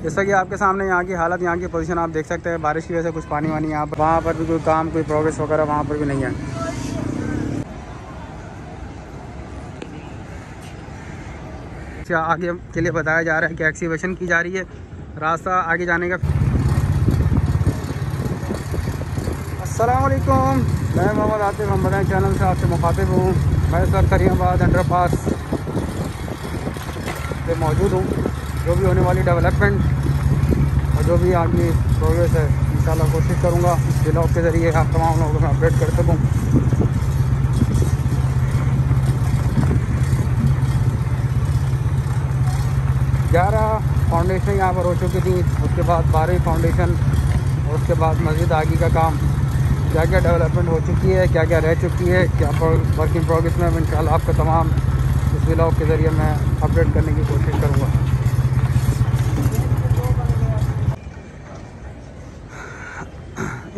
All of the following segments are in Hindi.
जैसा कि आपके सामने यहाँ की हालत, यहाँ की पोजीशन आप देख सकते हैं। बारिश की वजह से कुछ पानी वानी यहाँ पर, वहाँ पर भी कोई काम, कोई प्रोग्रेस वगैरह वहाँ पर भी नहीं है। आगे के लिए बताया जा रहा है कि एक्सीवेशन की जा रही है, रास्ता आगे जाने का। अस्सलाम वालेकुम, मैं मोहम्मद आतिफ, हम बताएं चैनल से आपसे मुखातिब हूँ। मैं इस वक्त करीमाबाद अंडरपास पे मौजूद हूँ। जो भी होने वाली डेवलपमेंट और जो भी आगे प्रोग्रेस है, इंशाल्लाह कोशिश करूँगा इस ब्लॉग के ज़रिए आप तमाम लोगों को मैं अपडेट कर सकूँ। फाउंडेशन यहाँ पर हो चुकी थी, उसके बाद 12वीं फाउंडेशन और उसके बाद मस्जिद आगे का काम, क्या क्या डेवलपमेंट हो चुकी है, क्या क्या रह चुकी है, क्या वर्क इन प्रोग्रेस में, इंशाल्लाह आपको तमाम इस व्लॉग के ज़रिए मैं अपडेट करने की कोशिश करूँगा।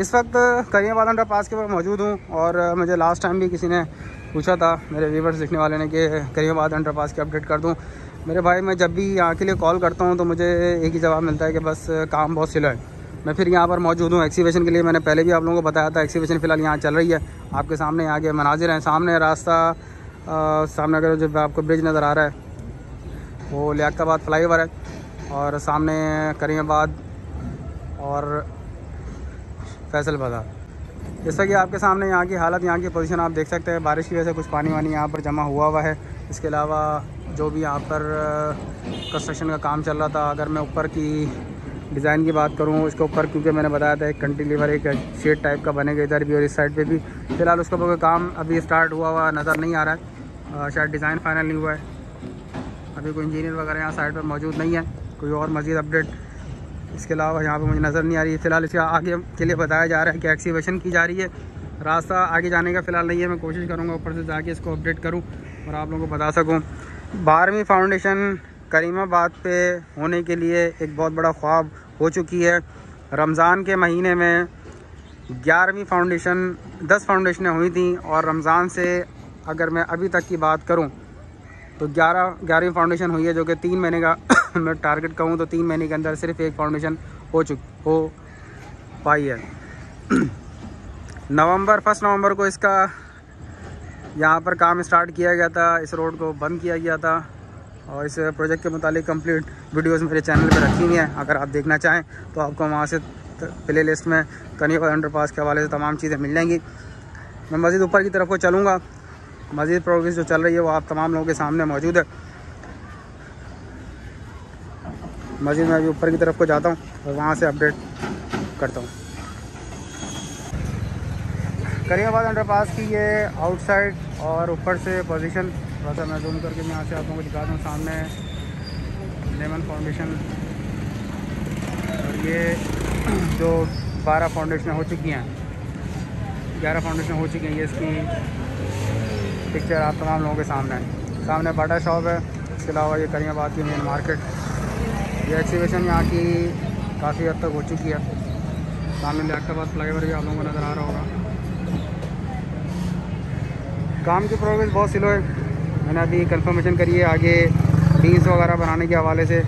इस वक्त करीमाबाद अंडरपास के ऊपर मौजूद हूँ और मुझे लास्ट टाइम भी किसी ने पूछा था, मेरे व्यूवर्स लिखने वाले ने, कि करीमाबाद अंडरपास की अपडेट कर दूँ। मेरे भाई, मैं जब भी यहाँ के लिए कॉल करता हूँ तो मुझे एक ही जवाब मिलता है कि बस काम बहुत स्लो है। मैं फिर यहाँ पर मौजूद हूँ एक्सीवेशन के लिए। मैंने पहले भी आप लोगों को बताया था, एक्सीवेशन फ़िलहाल यहाँ चल रही है। आपके सामने यहाँ के मनाजिर हैं, सामने रास्ता, सामने अगर जो आपको ब्रिज नज़र आ रहा है वो लियाकताबाद फ्लाईओवर है, और सामने करीमाबाद और फैसल बाज़ार। जैसा कि आपके सामने यहाँ की हालत, यहाँ की पोजीशन आप देख सकते हैं। बारिश की वजह से कुछ पानी वानी यहाँ पर जमा हुआ है। इसके अलावा जो भी यहाँ पर कंस्ट्रक्शन का काम चल रहा था, अगर मैं ऊपर की डिज़ाइन की बात करूँ, इसके ऊपर क्योंकि मैंने बताया था एक कंटिलीवर, एक शेड टाइप का बनेगा इधर भी और इस साइड पे भी। फ़िलहाल उसका कोई काम अभी स्टार्ट हुआ नज़र नहीं आ रहा है, शायद डिज़ाइन फाइनल नहीं हुआ है। अभी कोई इंजीनियर वगैरह यहाँ साइड पर मौजूद नहीं है। कोई और मज़ीद अपडेट इसके अलावा यहाँ पे मुझे नज़र नहीं आ रही है। फ़िलहाल इसके आगे के लिए बताया जा रहा है कि एक्सीवेशन की जा रही है, रास्ता आगे जाने का फ़िलहाल नहीं है। मैं कोशिश करूँगा ऊपर से जाके इसको अपडेट करूँ और आप लोगों को बता सकूँ। 12वीं फाउंडेशन करीमाबाद पे होने के लिए एक बहुत बड़ा ख्वाब हो चुकी है। रमज़ान के महीने में 11वीं फाउंडेशन, 10 फाउंडेशनें हुई थी, और रमज़ान से अगर मैं अभी तक की बात करूँ तो 11वीं फाउंडेशन हुई है, जो कि 3 महीने का मैं टारगेट कहूँ तो 3 महीने के अंदर सिर्फ एक फाउंडेशन हो पाई है। 1 नवंबर को इसका यहाँ पर काम स्टार्ट किया गया था, इस रोड को बंद किया गया था, और इस प्रोजेक्ट के मुतालिक कंप्लीट वीडियोस मेरे चैनल पर रखी हुई हैं। अगर आप देखना चाहें तो आपको वहाँ से प्ले लिस्ट में करीमाबाद अंडरपास के हवाले से तमाम चीज़ें मिल जाएंगी। मैं मज़ीद ऊपर की तरफ को चलूँगा, मज़ीद प्रोग्रेस जो चल रही है वो आप तमाम लोगों के सामने मौजूद है। मज़ीद मैं अभी ऊपर की तरफ को जाता हूँ और वहाँ से अपडेट करता हूँ। करीमाबाद अंडरपास की ये आउटसाइड और ऊपर से पोजीशन थोड़ा सा मैं जूम करके मैं यहाँ से आप लोगों को दिखाता हूँ। सामने लेमन फाउंडेशन, और ये जो 12 फाउंडेशन हो चुकी हैं, 11 फाउंडेशन हो चुकी हैं, ये इसकी पिक्चर आप तमाम लोगों के सामने है। सामने बाटा शॉप है, इसके अलावा ये करीमाबाद की मेन मार्केट। ये एक्सीवेशन यहाँ की काफ़ी हद तक हो चुकी है। सामने लियाकताबाद फ्लाईओवर भी आप लोगों को नज़र आ रहा होगा। काम की प्रोग्रेस बहुत स्लो है। मैंने अभी कंफर्मेशन करी है आगे बीन्स वगैरह बनाने के हवाले से,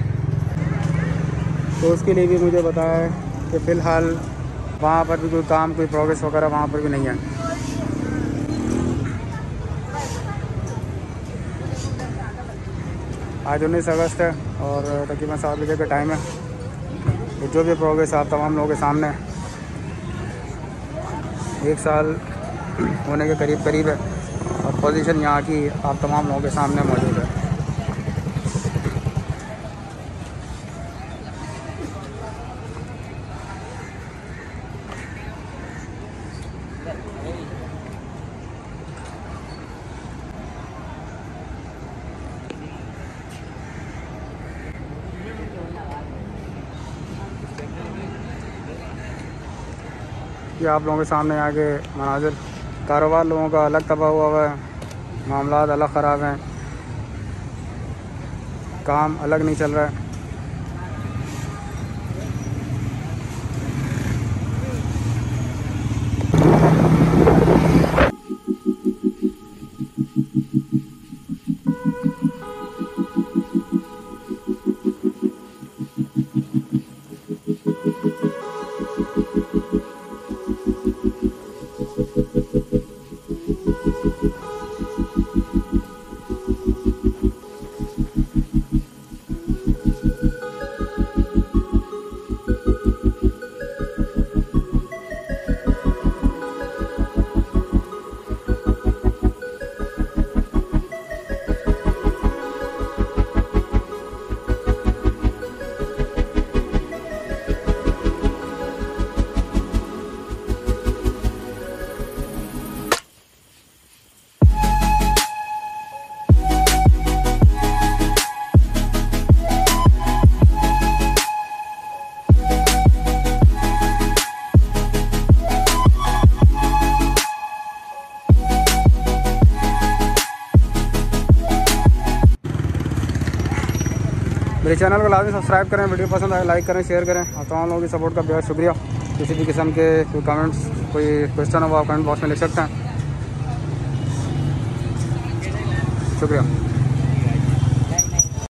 तो उसके लिए भी मुझे बताया है कि फ़िलहाल वहाँ पर भी कोई काम, कोई प्रोग्रेस वगैरह वहाँ पर भी नहीं है। आज 19 अगस्त है और तकरीबन 7 बजे का टाइम है। तो जो भी प्रोग्रेस आप तमाम लोगों के सामने 1 साल होने के करीब है, और पोजीशन यहाँ की आप तमाम लोगों के सामने मौजूद है। ये आप लोगों के सामने आगे मनाजिर, कारोबार लोगों का अलग तबाह हुआ है, मामलात अलग ख़राब हैं, काम अलग नहीं चल रहा है। चैनल को लाजमी सब्सक्राइब करें, वीडियो पसंद आए लाइक करें, शेयर करें। और तमाम लोगों की सपोर्ट का बेहद शुक्रिया। किसी भी किस्म के कोई कमेंट्स, कोई क्वेश्चन हो वो आप कमेंट बॉक्स में लिख सकते हैं। शुक्रिया।